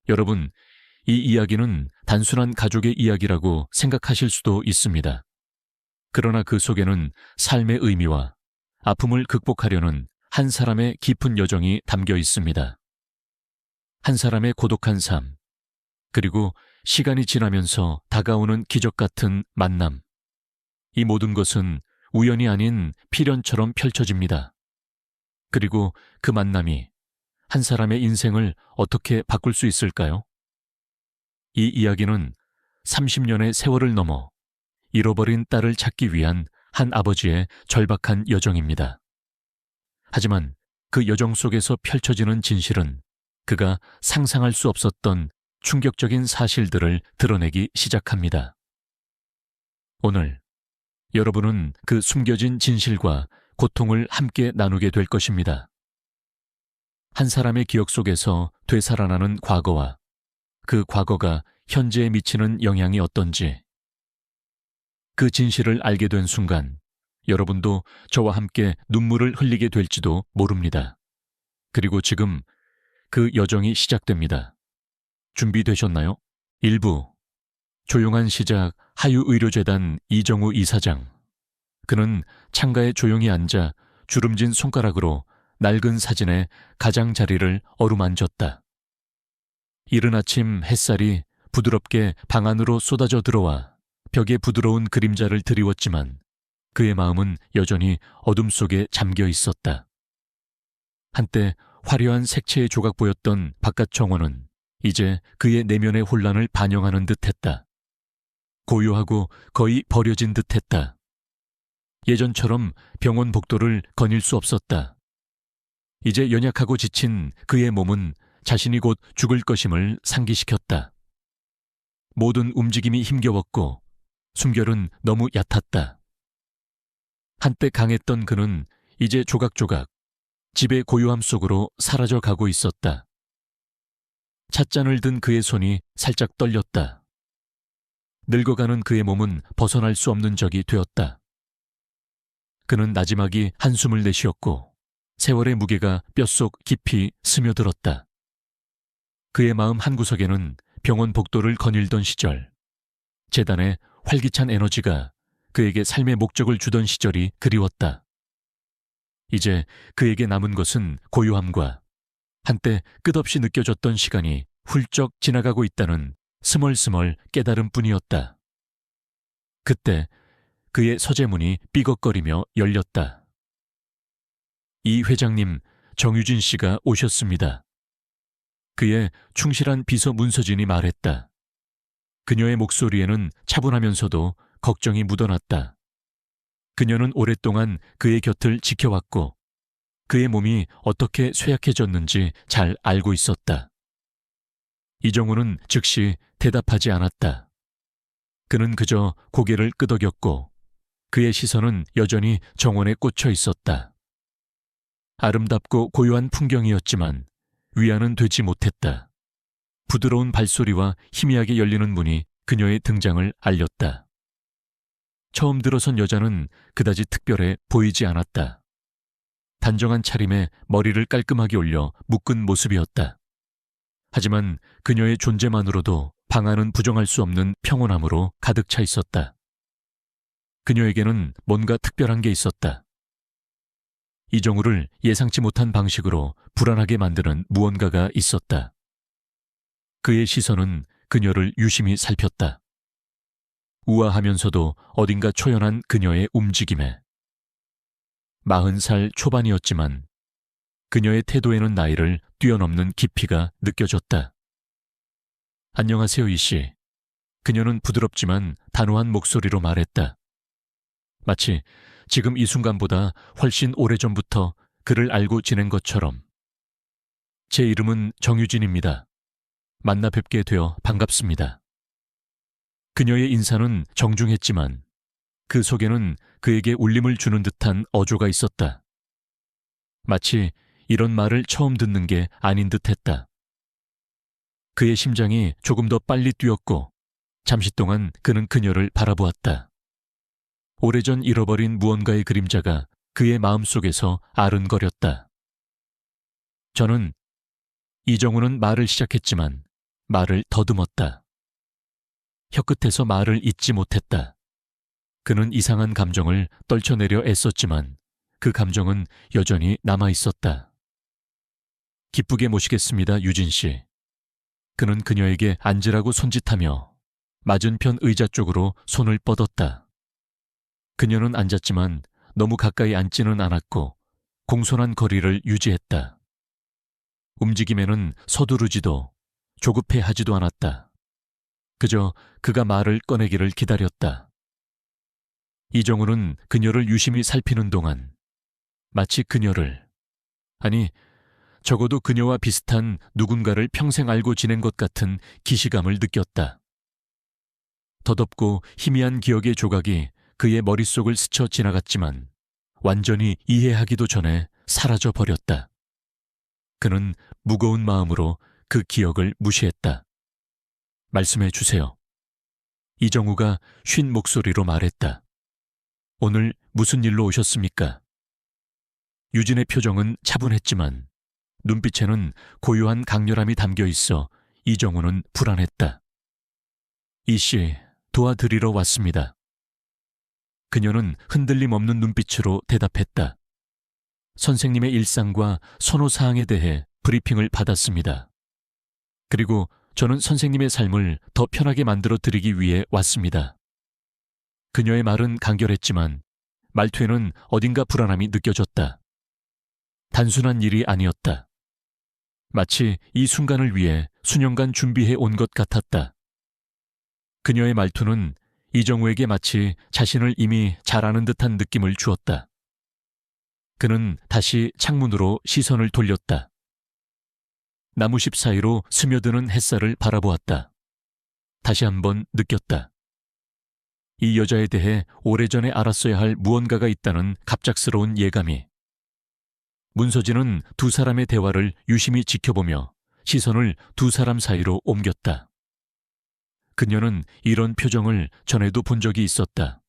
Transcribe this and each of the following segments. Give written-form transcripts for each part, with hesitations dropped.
여러분, 이 이야기는 단순한 가족의 이야기라고 생각하실 수도 있습니다. 그러나 그 속에는 삶의 의미와 아픔을 극복하려는 한 사람의 깊은 여정이 담겨 있습니다. 한 사람의 고독한 삶, 그리고 시간이 지나면서 다가오는 기적 같은 만남. 이 모든 것은 우연이 아닌 필연처럼 펼쳐집니다. 그리고 그 만남이 한 사람의 인생을 어떻게 바꿀 수 있을까요? 이 이야기는 30년의 세월을 넘어 잃어버린 딸을 찾기 위한 한 아버지의 절박한 여정입니다. 하지만 그 여정 속에서 펼쳐지는 진실은 그가 상상할 수 없었던 충격적인 사실들을 드러내기 시작합니다. 오늘 여러분은 그 숨겨진 진실과 고통을 함께 나누게 될 것입니다. 한 사람의 기억 속에서 되살아나는 과거와 그 과거가 현재에 미치는 영향이 어떤지, 그 진실을 알게 된 순간 여러분도 저와 함께 눈물을 흘리게 될지도 모릅니다. 그리고 지금 그 여정이 시작됩니다. 준비되셨나요? 1부 조용한 시작 하유의료재단 이정우 이사장. 그는 창가에 조용히 앉아 주름진 손가락으로 낡은 사진의 가장자리를 어루만졌다. 이른 아침 햇살이 부드럽게 방 안으로 쏟아져 들어와 벽에 부드러운 그림자를 드리웠지만 그의 마음은 여전히 어둠 속에 잠겨 있었다. 한때 화려한 색채의 조각 보였던 바깥 정원은 이제 그의 내면의 혼란을 반영하는 듯했다. 고요하고 거의 버려진 듯했다. 예전처럼 병원 복도를 거닐 수 없었다. 이제 연약하고 지친 그의 몸은 자신이 곧 죽을 것임을 상기시켰다. 모든 움직임이 힘겨웠고 숨결은 너무 얕았다. 한때 강했던 그는 이제 조각조각 집의 고요함 속으로 사라져 가고 있었다. 찻잔을 든 그의 손이 살짝 떨렸다. 늙어가는 그의 몸은 벗어날 수 없는 적이 되었다. 그는 나지막이 한숨을 내쉬었고 세월의 무게가 뼛속 깊이 스며들었다. 그의 마음 한구석에는 병원 복도를 거닐던 시절, 재단의 활기찬 에너지가 그에게 삶의 목적을 주던 시절이 그리웠다. 이제 그에게 남은 것은 고요함과 한때 끝없이 느껴졌던 시간이 훌쩍 지나가고 있다는 스멀스멀 깨달음뿐이었다. 그때 그의 서재문이 삐걱거리며 열렸다. 이 회장님, 정유진 씨가 오셨습니다. 그의 충실한 비서 문서진이 말했다. 그녀의 목소리에는 차분하면서도 걱정이 묻어났다. 그녀는 오랫동안 그의 곁을 지켜왔고 그의 몸이 어떻게 쇠약해졌는지 잘 알고 있었다. 이정우는 즉시 대답하지 않았다. 그는 그저 고개를 끄덕였고 그의 시선은 여전히 정원에 꽂혀 있었다. 아름답고 고요한 풍경이었지만 위안은 되지 못했다. 부드러운 발소리와 희미하게 열리는 문이 그녀의 등장을 알렸다. 처음 들어선 여자는 그다지 특별해 보이지 않았다. 단정한 차림에 머리를 깔끔하게 올려 묶은 모습이었다. 하지만 그녀의 존재만으로도 방 안은 부정할 수 없는 평온함으로 가득 차 있었다. 그녀에게는 뭔가 특별한 게 있었다. 이정우를 예상치 못한 방식으로 불안하게 만드는 무언가가 있었다. 그의 시선은 그녀를 유심히 살폈다. 우아하면서도 어딘가 초연한 그녀의 움직임에 40살 초반이었지만 그녀의 태도에는 나이를 뛰어넘는 깊이가 느껴졌다. 안녕하세요, 이씨. 그녀는 부드럽지만 단호한 목소리로 말했다. 마치 지금 이 순간보다 훨씬 오래전부터 그를 알고 지낸 것처럼. 제 이름은 정유진입니다. 만나 뵙게 되어 반갑습니다. 그녀의 인사는 정중했지만 그 속에는 그에게 울림을 주는 듯한 어조가 있었다. 마치 이런 말을 처음 듣는 게 아닌 듯했다. 그의 심장이 조금 더 빨리 뛰었고 잠시 동안 그는 그녀를 바라보았다. 오래전 잃어버린 무언가의 그림자가 그의 마음속에서 아른거렸다. 저는 이정우는 말을 시작했지만 말을 더듬었다. 혀끝에서 말을 잇지 못했다. 그는 이상한 감정을 떨쳐내려 애썼지만 그 감정은 여전히 남아있었다. 기쁘게 모시겠습니다, 유진 씨. 그는 그녀에게 앉으라고 손짓하며 맞은편 의자 쪽으로 손을 뻗었다. 그녀는 앉았지만 너무 가까이 앉지는 않았고 공손한 거리를 유지했다. 움직임에는 서두르지도 조급해하지도 않았다. 그저 그가 말을 꺼내기를 기다렸다. 이정우는 그녀를 유심히 살피는 동안 마치 그녀를, 아니 적어도 그녀와 비슷한 누군가를 평생 알고 지낸 것 같은 기시감을 느꼈다. 더덥고 희미한 기억의 조각이 그의 머릿속을 스쳐 지나갔지만 완전히 이해하기도 전에 사라져 버렸다. 그는 무거운 마음으로 그 기억을 무시했다. 말씀해 주세요. 이정우가 쉰 목소리로 말했다. 오늘 무슨 일로 오셨습니까? 유진의 표정은 차분했지만 눈빛에는 고요한 강렬함이 담겨 있어 이정우는 불안했다. 이씨, 도와드리러 왔습니다. 그녀는 흔들림 없는 눈빛으로 대답했다. 선생님의 일상과 선호사항에 대해 브리핑을 받았습니다. 그리고 저는 선생님의 삶을 더 편하게 만들어 드리기 위해 왔습니다. 그녀의 말은 간결했지만 말투에는 어딘가 불안함이 느껴졌다. 단순한 일이 아니었다. 마치 이 순간을 위해 수년간 준비해 온 것 같았다. 그녀의 말투는 이정우에게 마치 자신을 이미 잘 아는 듯한 느낌을 주었다. 그는 다시 창문으로 시선을 돌렸다. 나무십 사이로 스며드는 햇살을 바라보았다. 다시 한번 느꼈다. 이 여자에 대해 오래전에 알았어야 할 무언가가 있다는 갑작스러운 예감이. 문서진은 두 사람의 대화를 유심히 지켜보며 시선을 두 사람 사이로 옮겼다. 그녀는 이런 표정을 전에도 본 적이 있었다.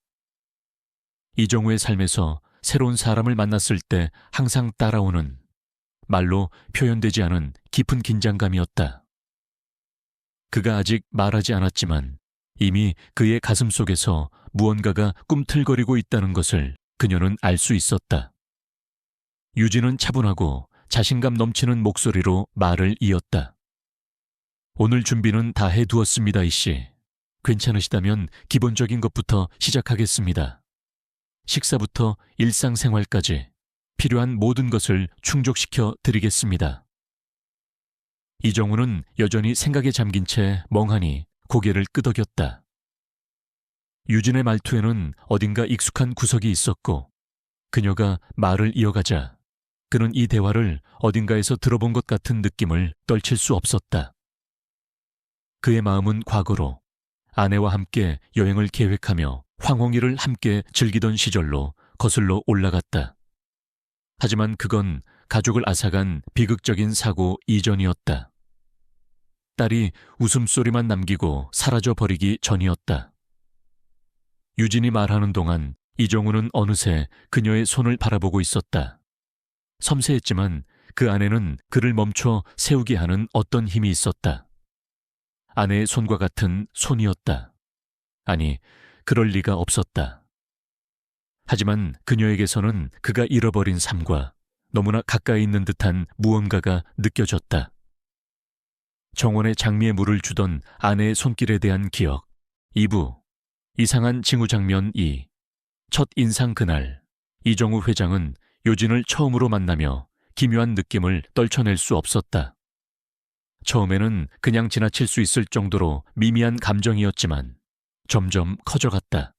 이정우의 삶에서 새로운 사람을 만났을 때 항상 따라오는 말로 표현되지 않은 깊은 긴장감이었다. 그가 아직 말하지 않았지만 이미 그의 가슴 속에서 무언가가 꿈틀거리고 있다는 것을 그녀는 알 수 있었다. 유진은 차분하고 자신감 넘치는 목소리로 말을 이었다. 오늘 준비는 다 해두었습니다, 이씨. 괜찮으시다면 기본적인 것부터 시작하겠습니다. 식사부터 일상생활까지 필요한 모든 것을 충족시켜 드리겠습니다. 이정우는 여전히 생각에 잠긴 채 멍하니 고개를 끄덕였다. 유진의 말투에는 어딘가 익숙한 구석이 있었고 그녀가 말을 이어가자 그는 이 대화를 어딘가에서 들어본 것 같은 느낌을 떨칠 수 없었다. 그의 마음은 과거로 아내와 함께 여행을 계획하며 황홍일을 함께 즐기던 시절로 거슬러 올라갔다. 하지만 그건 가족을 앗아간 비극적인 사고 이전이었다. 딸이 웃음소리만 남기고 사라져버리기 전이었다. 유진이 말하는 동안 이정우는 어느새 그녀의 손을 바라보고 있었다. 섬세했지만 그 안에는 그를 멈춰 세우게 하는 어떤 힘이 있었다. 아내의 손과 같은 손이었다. 아니, 그럴 리가 없었다. 하지만 그녀에게서는 그가 잃어버린 삶과 너무나 가까이 있는 듯한 무언가가 느껴졌다. 정원에 장미의 물을 주던 아내의 손길에 대한 기억. 2부 이상한 징후 장면 2. 첫 인상 그날 이정우 회장은 요진을 처음으로 만나며 기묘한 느낌을 떨쳐낼 수 없었다. 처음에는 그냥 지나칠 수 있을 정도로 미미한 감정이었지만 점점 커져갔다.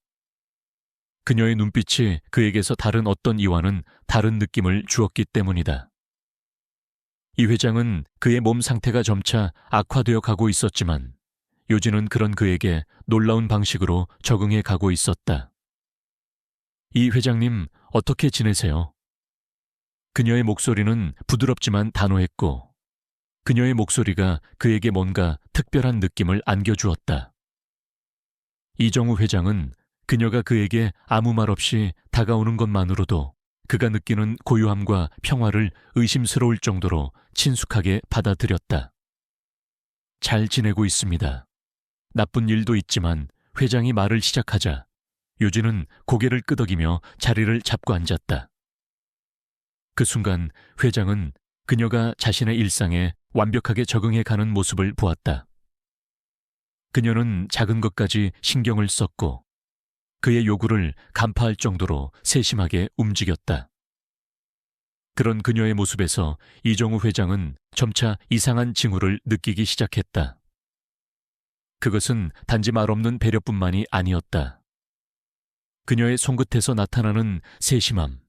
그녀의 눈빛이 그에게서 다른 어떤 이와는 다른 느낌을 주었기 때문이다. 이 회장은 그의 몸 상태가 점차 악화되어 가고 있었지만 요진은 그런 그에게 놀라운 방식으로 적응해 가고 있었다. 이 회장님, 어떻게 지내세요? 그녀의 목소리는 부드럽지만 단호했고 그녀의 목소리가 그에게 뭔가 특별한 느낌을 안겨주었다. 이정우 회장은 그녀가 그에게 아무 말 없이 다가오는 것만으로도 그가 느끼는 고요함과 평화를 의심스러울 정도로 친숙하게 받아들였다. 잘 지내고 있습니다. 나쁜 일도 있지만 회장이 말을 시작하자 요진은 고개를 끄덕이며 자리를 잡고 앉았다. 그 순간 회장은 그녀가 자신의 일상에 완벽하게 적응해 가는 모습을 보았다. 그녀는 작은 것까지 신경을 썼고 그의 요구를 간파할 정도로 세심하게 움직였다. 그런 그녀의 모습에서 이정우 회장은 점차 이상한 징후를 느끼기 시작했다. 그것은 단지 말없는 배려뿐만이 아니었다. 그녀의 손끝에서 나타나는 세심함,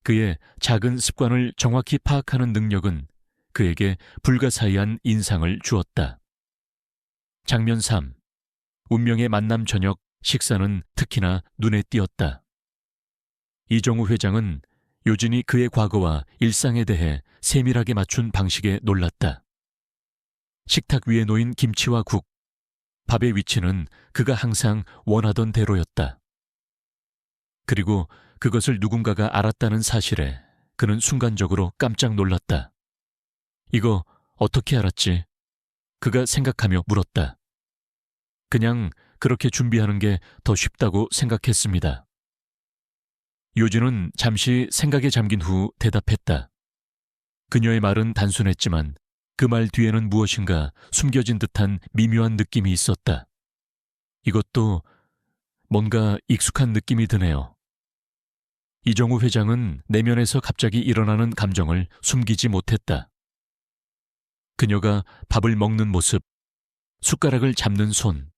그의 작은 습관을 정확히 파악하는 능력은 그에게 불가사의한 인상을 주었다. 장면 3. 운명의 만남 저녁 식사는 특히나 눈에 띄었다. 이정우 회장은 요진이 그의 과거와 일상에 대해 세밀하게 맞춘 방식에 놀랐다. 식탁 위에 놓인 김치와 국, 밥의 위치는 그가 항상 원하던 대로였다. 그리고 그것을 누군가가 알았다는 사실에 그는 순간적으로 깜짝 놀랐다. 이거 어떻게 알았지? 그가 생각하며 물었다. 그냥 그렇게 준비하는 게 더 쉽다고 생각했습니다. 요진은 잠시 생각에 잠긴 후 대답했다. 그녀의 말은 단순했지만 그 말 뒤에는 무엇인가 숨겨진 듯한 미묘한 느낌이 있었다. 이것도 뭔가 익숙한 느낌이 드네요. 이정우 회장은 내면에서 갑자기 일어나는 감정을 숨기지 못했다. 그녀가 밥을 먹는 모습, 숟가락을 잡는 손,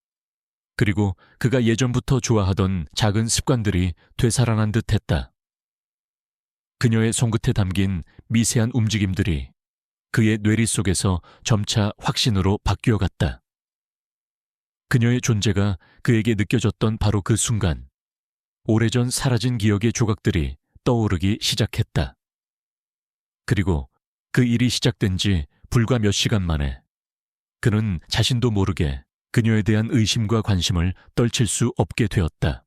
그리고 그가 예전부터 좋아하던 작은 습관들이 되살아난 듯했다. 그녀의 손끝에 담긴 미세한 움직임들이 그의 뇌리 속에서 점차 확신으로 바뀌어갔다. 그녀의 존재가 그에게 느껴졌던 바로 그 순간, 오래전 사라진 기억의 조각들이 떠오르기 시작했다. 그리고 그 일이 시작된 지 불과 몇 시간 만에 그는 자신도 모르게 그녀에 대한 의심과 관심을 떨칠 수 없게 되었다.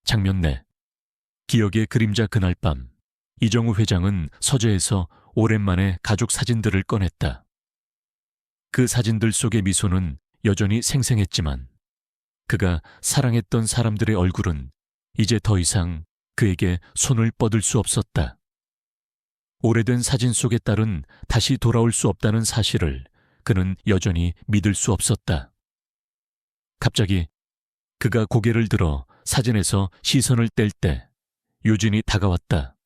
장면 내 기억의 그림자 그날 밤 이정우 회장은 서재에서 오랜만에 가족 사진들을 꺼냈다. 그 사진들 속의 미소는 여전히 생생했지만 그가 사랑했던 사람들의 얼굴은 이제 더 이상 그에게 손을 뻗을 수 없었다. 오래된 사진 속의 딸은 다시 돌아올 수 없다는 사실을 그는 여전히 믿을 수 없었다. 갑자기 그가 고개를 들어 사진에서 시선을 뗄 때 요진이 다가왔다.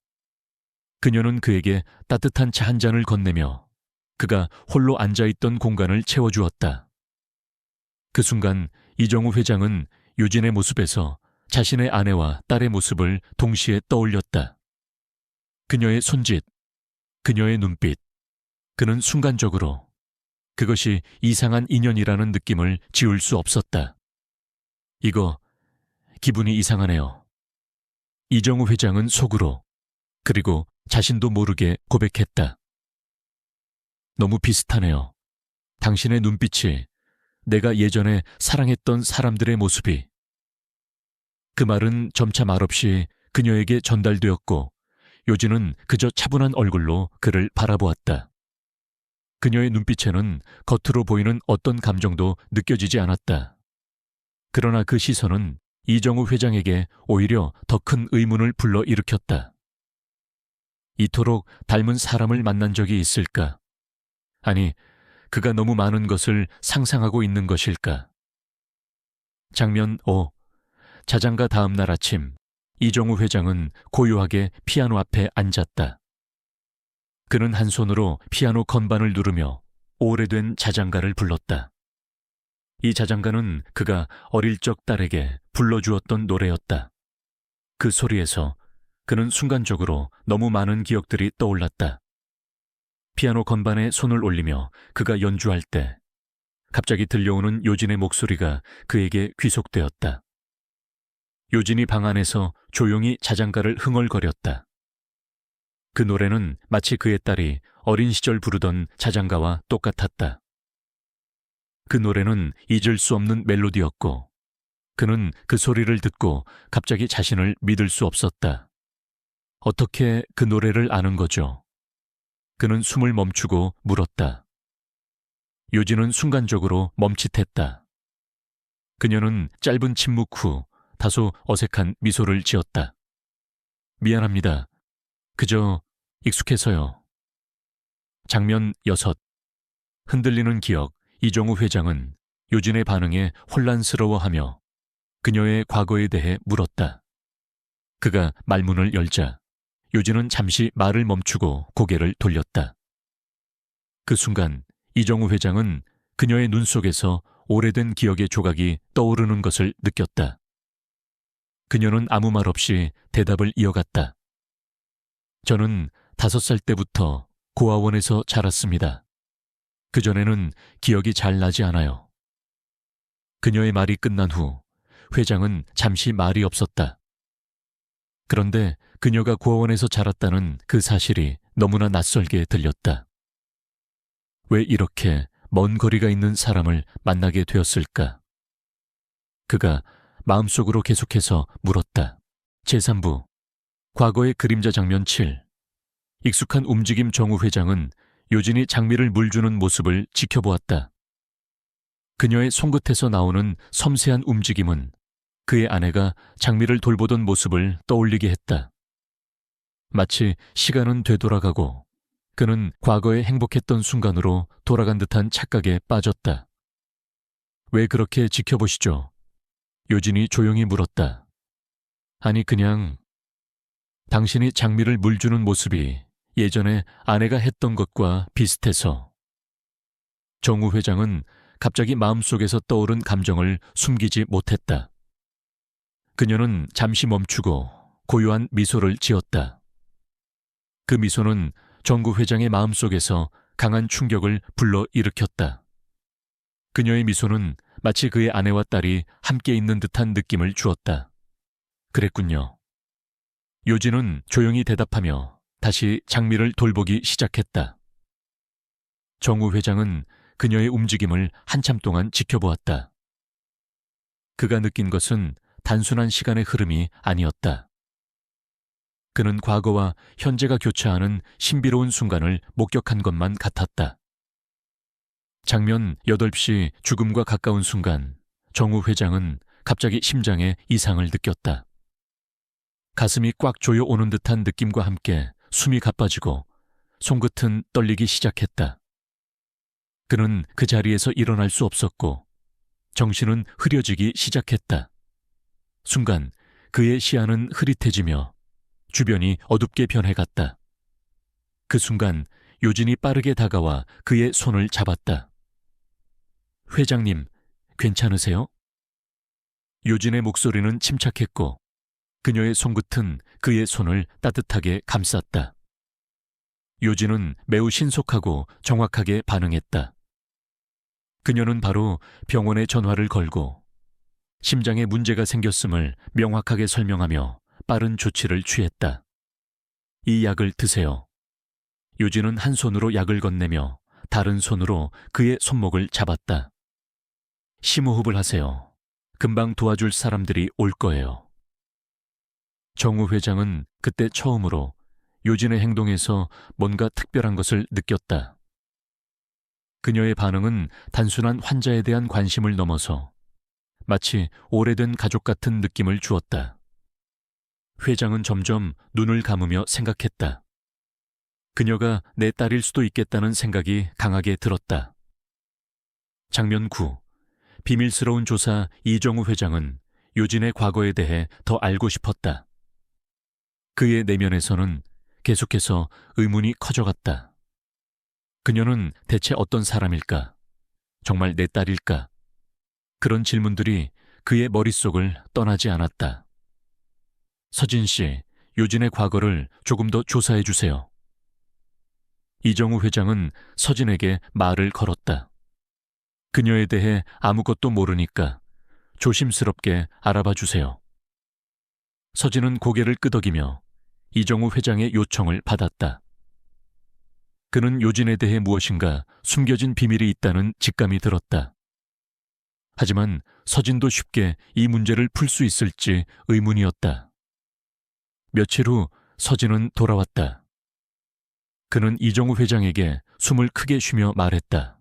그녀는 그에게 따뜻한 차 한 잔을 건네며 그가 홀로 앉아있던 공간을 채워주었다. 그 순간 이정우 회장은 요진의 모습에서 자신의 아내와 딸의 모습을 동시에 떠올렸다. 그녀의 손짓, 그녀의 눈빛, 그는 순간적으로 그것이 이상한 인연이라는 느낌을 지울 수 없었다. 이거 기분이 이상하네요. 이정우 회장은 속으로 그리고 자신도 모르게 고백했다. 너무 비슷하네요. 당신의 눈빛이 내가 예전에 사랑했던 사람들의 모습이. 그 말은 점차 말없이 그녀에게 전달되었고 요진은 그저 차분한 얼굴로 그를 바라보았다. 그녀의 눈빛에는 겉으로 보이는 어떤 감정도 느껴지지 않았다. 그러나 그 시선은 이정우 회장에게 오히려 더 큰 의문을 불러일으켰다. 이토록 닮은 사람을 만난 적이 있을까? 아니, 그가 너무 많은 것을 상상하고 있는 것일까? 장면 5. 자장가 다음 날 아침, 이정우 회장은 고요하게 피아노 앞에 앉았다. 그는 한 손으로 피아노 건반을 누르며 오래된 자장가를 불렀다. 이 자장가는 그가 어릴 적 딸에게 불러주었던 노래였다. 그 소리에서 그는 순간적으로 너무 많은 기억들이 떠올랐다. 피아노 건반에 손을 올리며 그가 연주할 때 갑자기 들려오는 요진의 목소리가 그에게 귀속되었다. 요진이 방 안에서 조용히 자장가를 흥얼거렸다. 그 노래는 마치 그의 딸이 어린 시절 부르던 자장가와 똑같았다. 그 노래는 잊을 수 없는 멜로디였고 그는 그 소리를 듣고 갑자기 자신을 믿을 수 없었다. 어떻게 그 노래를 아는 거죠? 그는 숨을 멈추고 물었다. 요진은 순간적으로 멈칫했다. 그녀는 짧은 침묵 후 다소 어색한 미소를 지었다. 미안합니다. 그저 익숙해서요. 장면 6. 흔들리는 기억. 이정우 회장은 요진의 반응에 혼란스러워하며 그녀의 과거에 대해 물었다. 그가 말문을 열자 요진은 잠시 말을 멈추고 고개를 돌렸다. 그 순간 이정우 회장은 그녀의 눈 속에서 오래된 기억의 조각이 떠오르는 것을 느꼈다. 그녀는 아무 말 없이 대답을 이어갔다. 저는 5살 때부터 고아원에서 자랐습니다. 그전에는 기억이 잘 나지 않아요. 그녀의 말이 끝난 후 회장은 잠시 말이 없었다. 그런데 그녀가 고아원에서 자랐다는 그 사실이 너무나 낯설게 들렸다. 왜 이렇게 먼 거리가 있는 사람을 만나게 되었을까? 그가 마음속으로 계속해서 물었다. 제3부 과거의 그림자 장면 7. 익숙한 움직임. 정우 회장은 요진이 장미를 물 주는 모습을 지켜보았다. 그녀의 손끝에서 나오는 섬세한 움직임은 그의 아내가 장미를 돌보던 모습을 떠올리게 했다. 마치 시간은 되돌아가고 그는 과거에 행복했던 순간으로 돌아간 듯한 착각에 빠졌다. 왜 그렇게 지켜보시죠? 요진이 조용히 물었다. 아니 그냥 당신이 장미를 물 주는 모습이 예전에 아내가 했던 것과 비슷해서. 정우 회장은 갑자기 마음속에서 떠오른 감정을 숨기지 못했다. 그녀는 잠시 멈추고 고요한 미소를 지었다. 그 미소는 정구 회장의 마음속에서 강한 충격을 불러일으켰다. 그녀의 미소는 마치 그의 아내와 딸이 함께 있는 듯한 느낌을 주었다. 그랬군요. 요진은 조용히 대답하며 다시 장미를 돌보기 시작했다. 정우 회장은 그녀의 움직임을 한참 동안 지켜보았다. 그가 느낀 것은 단순한 시간의 흐름이 아니었다. 그는 과거와 현재가 교차하는 신비로운 순간을 목격한 것만 같았다. 장면 8시. 죽음과 가까운 순간 정우 회장은 갑자기 심장에 이상을 느꼈다. 가슴이 꽉 조여오는 듯한 느낌과 함께 숨이 가빠지고 손끝은 떨리기 시작했다. 그는 그 자리에서 일어날 수 없었고 정신은 흐려지기 시작했다. 순간 그의 시야는 흐릿해지며 주변이 어둡게 변해갔다. 그 순간 요진이 빠르게 다가와 그의 손을 잡았다. 회장님, 괜찮으세요? 요진의 목소리는 침착했고 그녀의 손끝은 그의 손을 따뜻하게 감쌌다. 요진은 매우 신속하고 정확하게 반응했다. 그녀는 바로 병원에 전화를 걸고 심장에 문제가 생겼음을 명확하게 설명하며 빠른 조치를 취했다. 이 약을 드세요. 요진은 한 손으로 약을 건네며 다른 손으로 그의 손목을 잡았다. 심호흡을 하세요. 금방 도와줄 사람들이 올 거예요. 정우 회장은 그때 처음으로 요진의 행동에서 뭔가 특별한 것을 느꼈다. 그녀의 반응은 단순한 환자에 대한 관심을 넘어서 마치 오래된 가족 같은 느낌을 주었다. 회장은 점점 눈을 감으며 생각했다. 그녀가 내 딸일 수도 있겠다는 생각이 강하게 들었다. 장면 9. 비밀스러운 조사. 이정우 회장은 요진의 과거에 대해 더 알고 싶었다. 그의 내면에서는 계속해서 의문이 커져갔다. 그녀는 대체 어떤 사람일까? 정말 내 딸일까? 그런 질문들이 그의 머릿속을 떠나지 않았다. 서진 씨, 요진의 과거를 조금 더 조사해 주세요. 이정우 회장은 서진에게 말을 걸었다. 그녀에 대해 아무것도 모르니까 조심스럽게 알아봐 주세요. 서진은 고개를 끄덕이며 이정우 회장의 요청을 받았다. 그는 요진에 대해 무엇인가 숨겨진 비밀이 있다는 직감이 들었다. 하지만 서진도 쉽게 이 문제를 풀 수 있을지 의문이었다. 며칠 후 서진은 돌아왔다. 그는 이정우 회장에게 숨을 크게 쉬며 말했다.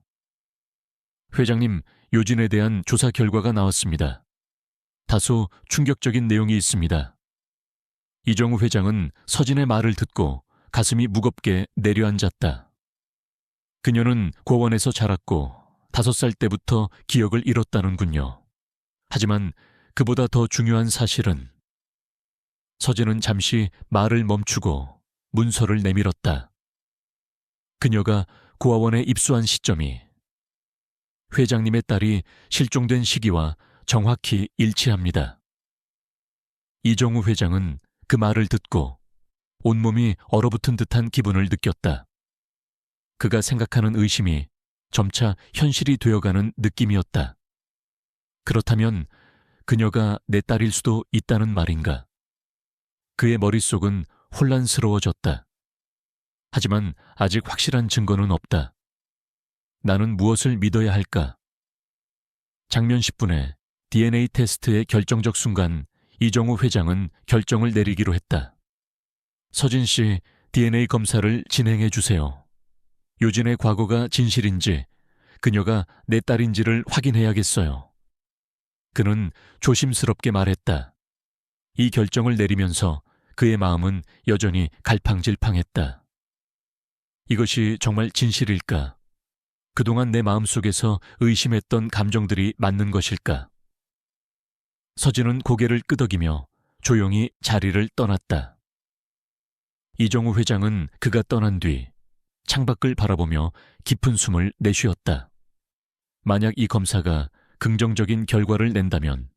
회장님, 요진에 대한 조사 결과가 나왔습니다. 다소 충격적인 내용이 있습니다. 이정우 회장은 서진의 말을 듣고 가슴이 무겁게 내려앉았다. 그녀는 고원에서 자랐고 5살 때부터 기억을 잃었다는군요. 하지만 그보다 더 중요한 사실은 서진은 잠시 말을 멈추고 문서를 내밀었다. 그녀가 고아원에 입소한 시점이 회장님의 딸이 실종된 시기와 정확히 일치합니다. 이정우 회장은 그 말을 듣고 온몸이 얼어붙은 듯한 기분을 느꼈다. 그가 생각하는 의심이 점차 현실이 되어가는 느낌이었다. 그렇다면 그녀가 내 딸일 수도 있다는 말인가? 그의 머릿속은 혼란스러워졌다. 하지만 아직 확실한 증거는 없다. 나는 무엇을 믿어야 할까? 장면 10분에 DNA 테스트의 결정적 순간 이정우 회장은 결정을 내리기로 했다. 서진 씨, DNA 검사를 진행해 주세요. 요진의 과거가 진실인지 그녀가 내 딸인지를 확인해야겠어요. 그는 조심스럽게 말했다. 이 결정을 내리면서 그의 마음은 여전히 갈팡질팡했다. 이것이 정말 진실일까? 그동안 내 마음속에서 의심했던 감정들이 맞는 것일까? 서진은 고개를 끄덕이며 조용히 자리를 떠났다. 이정우 회장은 그가 떠난 뒤 창밖을 바라보며 깊은 숨을 내쉬었다. 만약 이 검사가 긍정적인 결과를 낸다면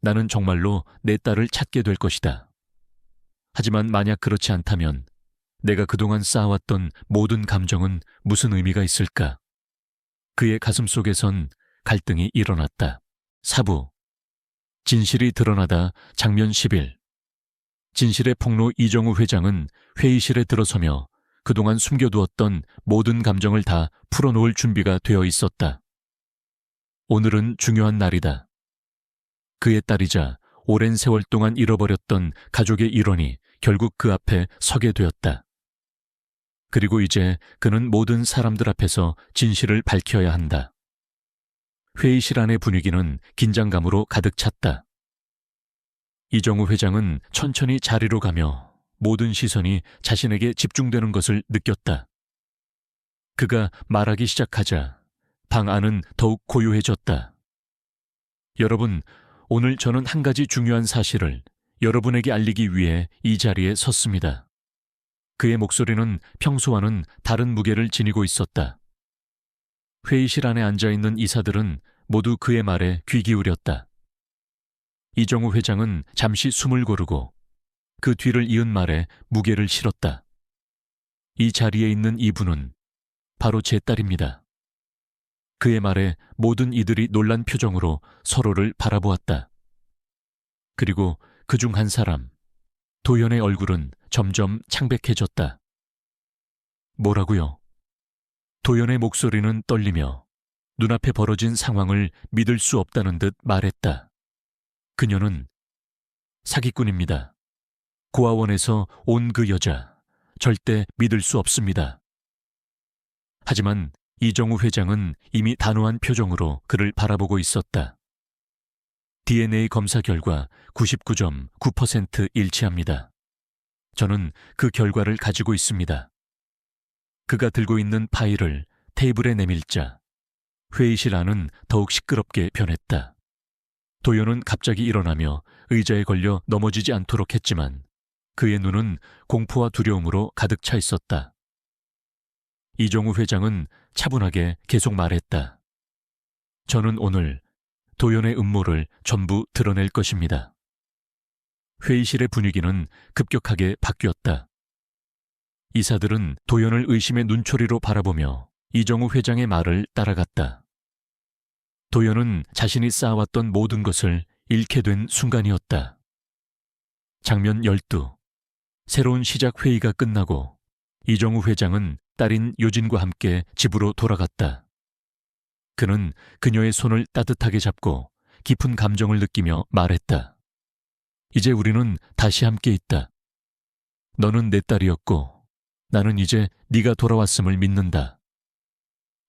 나는 정말로 내 딸을 찾게 될 것이다. 하지만 만약 그렇지 않다면 내가 그동안 쌓아왔던 모든 감정은 무슨 의미가 있을까? 그의 가슴 속에선 갈등이 일어났다. 사부. 진실이 드러나다 장면 10일. 진실의 폭로 이정우 회장은 회의실에 들어서며 그동안 숨겨두었던 모든 감정을 다 풀어놓을 준비가 되어 있었다. 오늘은 중요한 날이다. 그의 딸이자 오랜 세월 동안 잃어버렸던 가족의 일원이 결국 그 앞에 서게 되었다. 그리고 이제 그는 모든 사람들 앞에서 진실을 밝혀야 한다. 회의실 안의 분위기는 긴장감으로 가득 찼다. 이정우 회장은 천천히 자리로 가며 모든 시선이 자신에게 집중되는 것을 느꼈다. 그가 말하기 시작하자 방 안은 더욱 고요해졌다. 여러분, 오늘 저는 한 가지 중요한 사실을 여러분에게 알리기 위해 이 자리에 섰습니다. 그의 목소리는 평소와는 다른 무게를 지니고 있었다. 회의실 안에 앉아있는 이사들은 모두 그의 말에 귀 기울였다. 이정우 회장은 잠시 숨을 고르고 그 뒤를 이은 말에 무게를 실었다. 이 자리에 있는 이분은 바로 제 딸입니다. 그의 말에 모든 이들이 놀란 표정으로 서로를 바라보았다. 그리고 그중 한 사람, 도연의 얼굴은 점점 창백해졌다. 뭐라고요? 도연의 목소리는 떨리며 눈앞에 벌어진 상황을 믿을 수 없다는 듯 말했다. 그녀는 사기꾼입니다. 고아원에서 온 그 여자, 절대 믿을 수 없습니다. 하지만 이정우 회장은 이미 단호한 표정으로 그를 바라보고 있었다. DNA 검사 결과 99.9% 일치합니다. 저는 그 결과를 가지고 있습니다. 그가 들고 있는 파일을 테이블에 내밀자 회의실 안은 더욱 시끄럽게 변했다. 도연은 갑자기 일어나며 의자에 걸려 넘어지지 않도록 했지만 그의 눈은 공포와 두려움으로 가득 차 있었다. 이정우 회장은 차분하게 계속 말했다. 저는 오늘 도연의 음모를 전부 드러낼 것입니다. 회의실의 분위기는 급격하게 바뀌었다. 이사들은 도연을 의심의 눈초리로 바라보며 이정우 회장의 말을 따라갔다. 도연은 자신이 쌓아왔던 모든 것을 잃게 된 순간이었다. 장면 12. 새로운 시작 회의가 끝나고 이정우 회장은 딸인 요진과 함께 집으로 돌아갔다. 그는 그녀의 손을 따뜻하게 잡고 깊은 감정을 느끼며 말했다. 이제 우리는 다시 함께 있다. 너는 내 딸이었고 나는 이제 네가 돌아왔음을 믿는다.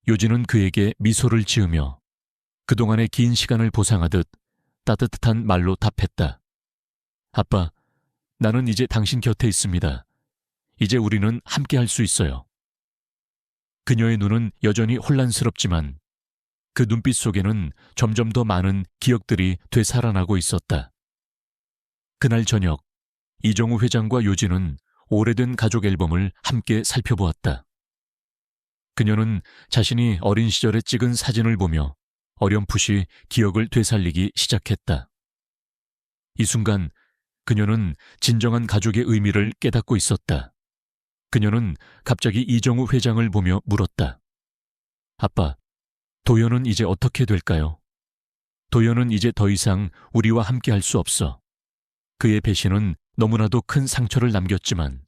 요진은 그에게 미소를 지으며 그동안의 긴 시간을 보상하듯 따뜻한 말로 답했다. 아빠, 나는 이제 당신 곁에 있습니다. 이제 우리는 함께 할 수 있어요. 그녀의 눈은 여전히 혼란스럽지만 그 눈빛 속에는 점점 더 많은 기억들이 되살아나고 있었다. 그날 저녁, 이정우 회장과 요진은 오래된 가족 앨범을 함께 살펴보았다. 그녀는 자신이 어린 시절에 찍은 사진을 보며 어렴풋이 기억을 되살리기 시작했다. 이 순간 그녀는 진정한 가족의 의미를 깨닫고 있었다. 그녀는 갑자기 이정우 회장을 보며 물었다. 아빠, 도연은 이제 어떻게 될까요? 도연은 이제 더 이상 우리와 함께 할 수 없어. 그의 배신은 너무나도 큰 상처를 남겼지만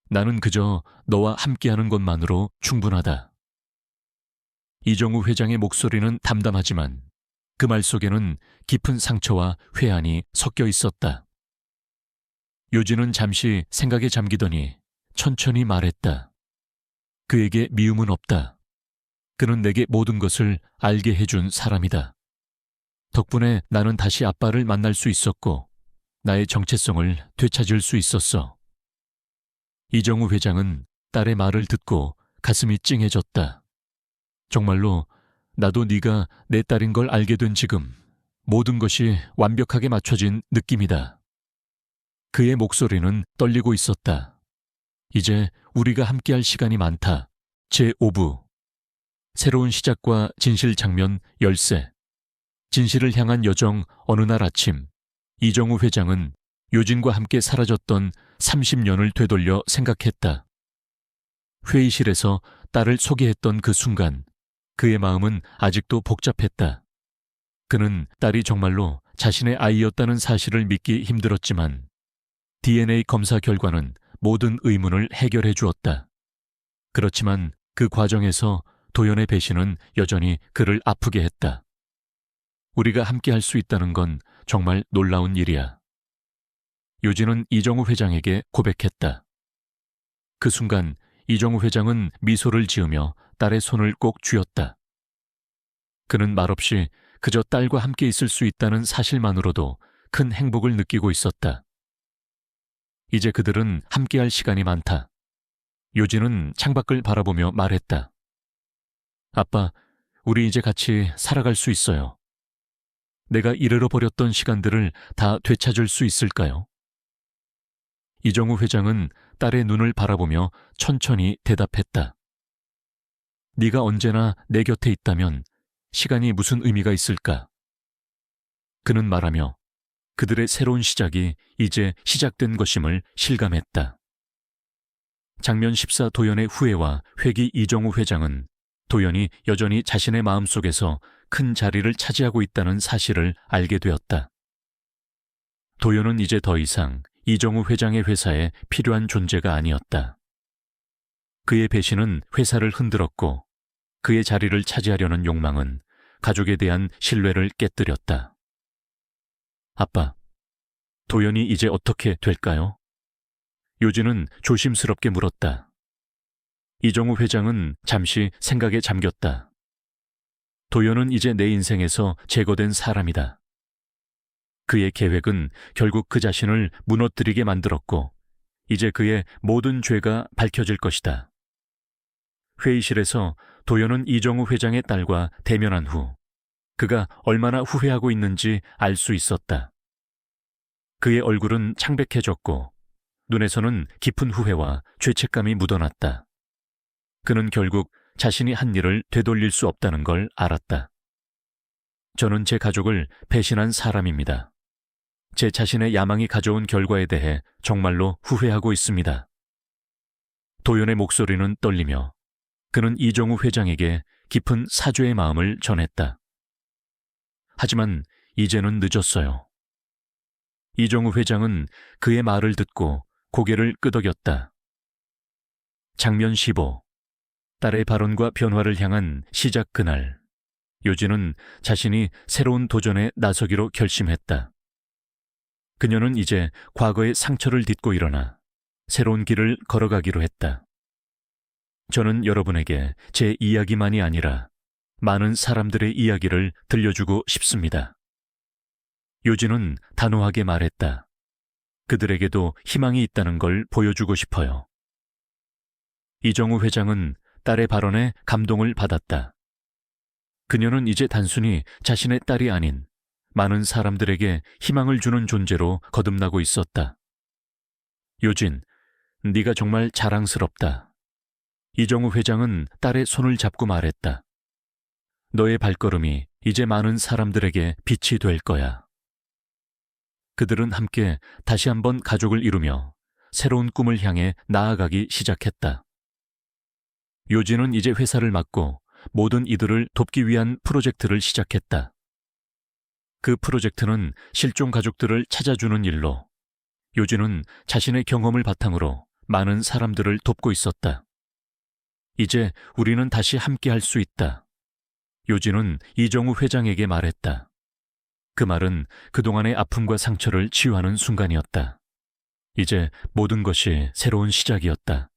나는 그저 너와 함께하는 것만으로 충분하다. 이정우 회장의 목소리는 담담하지만 그 말 속에는 깊은 상처와 회한이 섞여 있었다. 요진은 잠시 생각에 잠기더니 천천히 말했다. 그에게 미움은 없다. 그는 내게 모든 것을 알게 해준 사람이다. 덕분에 나는 다시 아빠를 만날 수 있었고 나의 정체성을 되찾을 수 있었어. 이정우 회장은 딸의 말을 듣고 가슴이 찡해졌다. 정말로 나도 네가 내 딸인 걸 알게 된 지금 모든 것이 완벽하게 맞춰진 느낌이다. 그의 목소리는 떨리고 있었다. 이제 우리가 함께할 시간이 많다. 제5부 새로운 시작과 진실 장면 열쇠. 진실을 향한 여정. 어느 날 아침 이정우 회장은 요진과 함께 사라졌던 30년을 되돌려 생각했다. 회의실에서 딸을 소개했던 그 순간 그의 마음은 아직도 복잡했다. 그는 딸이 정말로 자신의 아이였다는 사실을 믿기 힘들었지만 DNA 검사 결과는 모든 의문을 해결해 주었다. 그렇지만 그 과정에서 도연의 배신은 여전히 그를 아프게 했다. 우리가 함께 할 수 있다는 건 정말 놀라운 일이야. 요진은 이정우 회장에게 고백했다. 그 순간 이정우 회장은 미소를 지으며 딸의 손을 꼭 쥐었다. 그는 말없이 그저 딸과 함께 있을 수 있다는 사실만으로도 큰 행복을 느끼고 있었다. 이제 그들은 함께할 시간이 많다. 요진은 창밖을 바라보며 말했다. 아빠, 우리 이제 같이 살아갈 수 있어요. 내가 잃어버렸던 시간들을 다 되찾을 수 있을까요? 이정우 회장은 딸의 눈을 바라보며 천천히 대답했다. 네가 언제나 내 곁에 있다면 시간이 무슨 의미가 있을까? 그는 말하며 그들의 새로운 시작이 이제 시작된 것임을 실감했다. 장면 14. 도연의 후회와 회기. 이정우 회장은 도연이 여전히 자신의 마음속에서 큰 자리를 차지하고 있다는 사실을 알게 되었다. 도연은 이제 더 이상 이정우 회장의 회사에 필요한 존재가 아니었다. 그의 배신은 회사를 흔들었고 그의 자리를 차지하려는 욕망은 가족에 대한 신뢰를 깨뜨렸다. 아빠, 도연이 이제 어떻게 될까요? 요진은 조심스럽게 물었다. 이정우 회장은 잠시 생각에 잠겼다. 도연은 이제 내 인생에서 제거된 사람이다. 그의 계획은 결국 그 자신을 무너뜨리게 만들었고 이제 그의 모든 죄가 밝혀질 것이다. 회의실에서 도연은 이정우 회장의 딸과 대면한 후 그가 얼마나 후회하고 있는지 알 수 있었다. 그의 얼굴은 창백해졌고 눈에서는 깊은 후회와 죄책감이 묻어났다. 그는 결국 자신이 한 일을 되돌릴 수 없다는 걸 알았다. 저는 제 가족을 배신한 사람입니다. 제 자신의 야망이 가져온 결과에 대해 정말로 후회하고 있습니다. 도연의 목소리는 떨리며 그는 이정우 회장에게 깊은 사죄의 마음을 전했다. 하지만 이제는 늦었어요. 이정우 회장은 그의 말을 듣고 고개를 끄덕였다. 장면 15. 딸의 발언과 변화를 향한 시작 그날, 요진은 자신이 새로운 도전에 나서기로 결심했다. 그녀는 이제 과거의 상처를 딛고 일어나 새로운 길을 걸어가기로 했다. 저는 여러분에게 제 이야기만이 아니라 많은 사람들의 이야기를 들려주고 싶습니다. 요진은 단호하게 말했다. 그들에게도 희망이 있다는 걸 보여주고 싶어요. 이정우 회장은 딸의 발언에 감동을 받았다. 그녀는 이제 단순히 자신의 딸이 아닌 많은 사람들에게 희망을 주는 존재로 거듭나고 있었다. 요진, 네가 정말 자랑스럽다. 이정우 회장은 딸의 손을 잡고 말했다. 너의 발걸음이 이제 많은 사람들에게 빛이 될 거야. 그들은 함께 다시 한번 가족을 이루며 새로운 꿈을 향해 나아가기 시작했다. 요진은 이제 회사를 맡고 모든 이들을 돕기 위한 프로젝트를 시작했다. 그 프로젝트는 실종 가족들을 찾아주는 일로 요진은 자신의 경험을 바탕으로 많은 사람들을 돕고 있었다. 이제 우리는 다시 함께 할 수 있다. 요진은 이정우 회장에게 말했다. 그 말은 그동안의 아픔과 상처를 치유하는 순간이었다. 이제 모든 것이 새로운 시작이었다.